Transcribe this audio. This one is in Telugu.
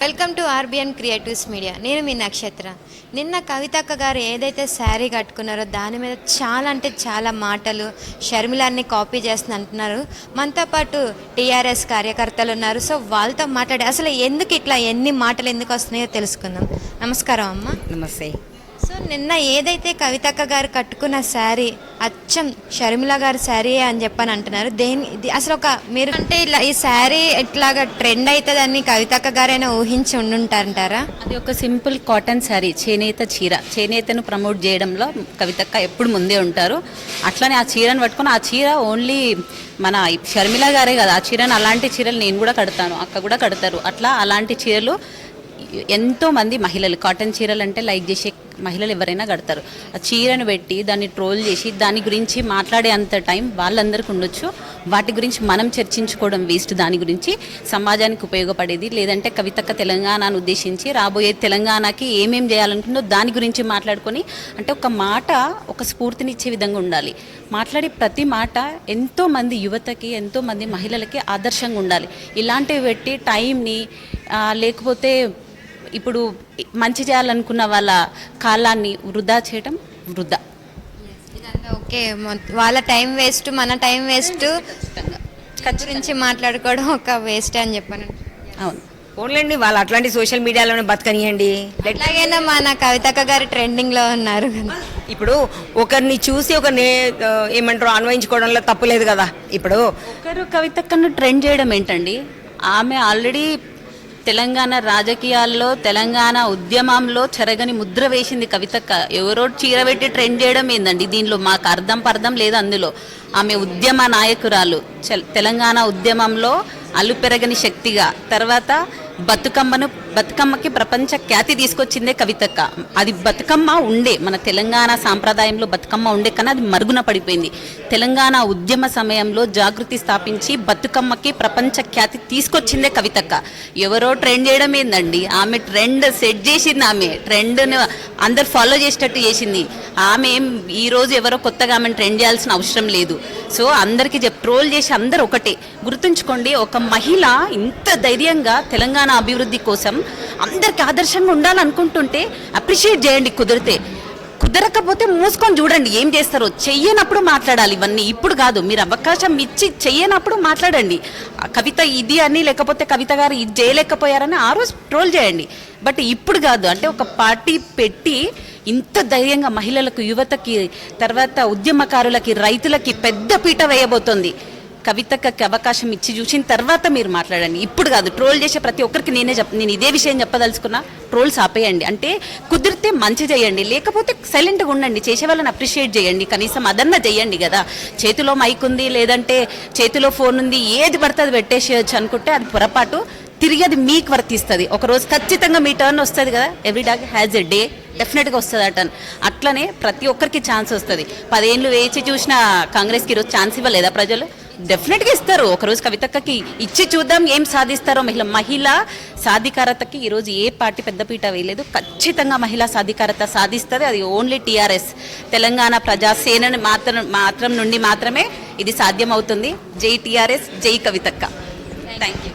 Welcome to RBN creatives media. నేను మీ నక్షత్ర. నిన్న కవితక్క గారు ఏదైతే శారీ కట్టుకున్నారో దాని మీద చాలా అంటే చాలా మాటలు షర్మిలాన్ని కాపీ చేస్తుంది అంటున్నారు. మనతో పాటు టీఆర్ఎస్ కార్యకర్తలు ఉన్నారు. సో వాళ్ళతో మాట్లాడి అసలు ఎందుకు ఇట్లా ఎన్ని మాటలు ఎందుకు వస్తున్నాయో తెలుసుకుందాం. నమస్కారం అమ్మ. నమస్తే. సో నిన్న ఏదైతే కవితక్క గారు కట్టుకున్న శారీ అచ్చం షర్మిల గారి శారీ అని చెప్పని అంటున్నారు. అసలు మీరు అంటే ఇలా ఈ శారీ ఎట్లాగా ట్రెండ్ అవుతుందని కవితక్క గారైనా ఊహించి ఉండుంటారంటారా? అది ఒక సింపుల్ కాటన్ శారీ, చేనేత చీర. చేనేతను ప్రమోట్ చేయడంలో కవితక్క ఎప్పుడు ముందే ఉంటారు. అట్లనే ఆ చీరను పట్టుకొని, ఆ చీర ఓన్లీ మన షర్మిల గారే కదా, ఆ చీరను అలాంటి చీరలు నేను కూడా కడతాను, అక్క కూడా కడతారు. అట్లా అలాంటి చీరలు ఎంతోమంది మహిళలు కాటన్ చీరలు అంటే లైక్ చేసే మహిళలు ఎవరైనా కడతారు. ఆ చీరను పెట్టి దాన్ని ట్రోల్ చేసి దాని గురించి మాట్లాడే అంత టైం వాళ్ళందరికీ ఉండొచ్చు. వాటి గురించి మనం చర్చించుకోవడం వేస్ట్. దాని గురించి సమాజానికి ఉపయోగపడేది, లేదంటే కవితక్క తెలంగాణను ఉద్దేశించి రాబోయే తెలంగాణకి ఏమేం చేయాలనుకుందో దాని గురించి మాట్లాడుకొని, అంటే ఒక మాట ఒక స్ఫూర్తినిచ్చే విధంగా ఉండాలి. మాట్లాడే ప్రతి మాట ఎంతోమంది యువతకి, ఎంతోమంది మహిళలకి ఆదర్శంగా ఉండాలి. ఇలాంటివి పెట్టి టైంని లేకపోతే ఇప్పుడు మంచి చేయాలనుకున్న వాళ్ళ కాలాన్ని వృధా చేయడం వృధా. ఓకే, వాళ్ళ టైం వేస్ట్, మన టైం వేస్ట్, గురించి మాట్లాడుకోవడం ఒక వేస్ట్ అని చెప్పాను. అవును, ఓన్లండి వాళ్ళు అట్లాంటి సోషల్ మీడియాలోనే బతకనియండి. ఎట్లాగైనా మన కవితక్క గారు ట్రెండింగ్లో ఉన్నారు. ఇప్పుడు ఒకరిని చూసి ఒకరిని ఏమంటారు అన్వయించుకోవడంలో తప్పులేదు కదా. ఇప్పుడు ఒకరు కవితక్కను ట్రెండ్ చేయడం ఏంటండి? ఆమె ఆల్రెడీ తెలంగాణ రాజకీయాల్లో, తెలంగాణ ఉద్యమంలో చెరగని ముద్ర వేసింది కవితక్క. ఎవరో చీర పెట్టి ట్రెండ్ చేయడం ఏందండి? దీనిలో మాకు అర్థం పర్థం లేదు. అందులో ఆమె ఉద్యమ నాయకురాలు, తెలంగాణ ఉద్యమంలో అలుపెరగని శక్తిగా, తర్వాత బతుకమ్మకి ప్రపంచ ఖ్యాతి తీసుకొచ్చిందే కవితక్క. అది బతుకమ్మ ఉండే, మన తెలంగాణ సాంప్రదాయంలో బతుకమ్మ ఉండే, కానీ అది మరుగున పడిపోయింది. తెలంగాణ ఉద్యమ సమయంలో జాగృతి స్థాపించి బతుకమ్మకి ప్రపంచ ఖ్యాతి తీసుకొచ్చిందే కవితక్క. ఎవరో ట్రెండ్ చేయడం ఏందండి? ఆమె ట్రెండ్ సెట్ చేసింది. ఆమె ట్రెండ్ను అందరు ఫాలో చేసేటట్టు చేసింది. ఆమె ఈరోజు ఎవరో కొత్తగా ఆమెను ట్రెండ్ చేయాల్సిన అవసరం లేదు. సో అందరికీ ట్రోల్ చేసి అందరు ఒకటే గుర్తుంచుకోండి. ఒక మహిళ ఇంత ధైర్యంగా తెలంగాణ అభివృద్ధి కోసం అందరికి ఆదర్శంగా ఉండాలనుకుంటుంటే అప్రిషియేట్ చేయండి. కుదరకపోతే మూసుకొని చూడండి ఏం చేస్తారో. చెయ్యనప్పుడు మాట్లాడాలి ఇవన్నీ, ఇప్పుడు కాదు. మీరు అవకాశం ఇచ్చి చెయ్యనప్పుడు మాట్లాడండి. కవిత ఇది అని, లేకపోతే కవిత గారు ఇది చేయలేకపోయారని ఆ రోజు ట్రోల్ చేయండి. బట్ ఇప్పుడు కాదు. అంటే ఒక పార్టీ పెట్టి ఇంత ధైర్యంగా మహిళలకు, యువతకి, తర్వాత ఉద్యమకారులకి, రైతులకి పెద్ద పీట వేయబోతోంది. కవితకి అవకాశం ఇచ్చి చూసిన తర్వాత మీరు మాట్లాడండి, ఇప్పుడు కాదు. ట్రోల్ చేసే ప్రతి ఒక్కరికి నేను ఇదే విషయం చెప్పదలుచుకున్నా. ట్రోల్స్ ఆపేయండి. అంటే కుదిరితే మంచి చేయండి, లేకపోతే సైలెంట్గా ఉండండి. చేసే వాళ్ళని అప్రిషియేట్ చేయండి, కనీసం అదన్నా చేయండి కదా. చేతిలో మైక్ ఉంది, లేదంటే చేతిలో ఫోన్ ఉంది, ఏది పడితే అది పెట్టేసేయచ్చు అనుకుంటే అది పొరపాటు. తిరిగి అది మీకు వర్తిస్తుంది. ఒకరోజు ఖచ్చితంగా మీ టర్న్ వస్తుంది కదా. Every dog has a day, డెఫినెట్గా వస్తుంది ఆ టర్న్. అట్లనే ప్రతి ఒక్కరికి ఛాన్స్ వస్తుంది. 10 ఏళ్ళు వేచి చూసిన కాంగ్రెస్కి ఈరోజు ఛాన్స్ ఇవ్వలేదా ప్రజలు? డెఫినెట్గా ఇస్తారు. ఒకరోజు కవితక్కకి ఇచ్చి చూద్దాం ఏం సాధిస్తారో. మహిళా సాధికారతకి ఈరోజు ఏ పార్టీ పెద్దపీట వేయలేదు. ఖచ్చితంగా మహిళా సాధికారత సాధిస్తుంది. అది ఓన్లీ టీఆర్ఎస్, తెలంగాణ ప్రజాసేన మాత్రం నుండి మాత్రమే ఇది సాధ్యమవుతుంది. జై టీఆర్ఎస్, జై కవితక్క. Thank you.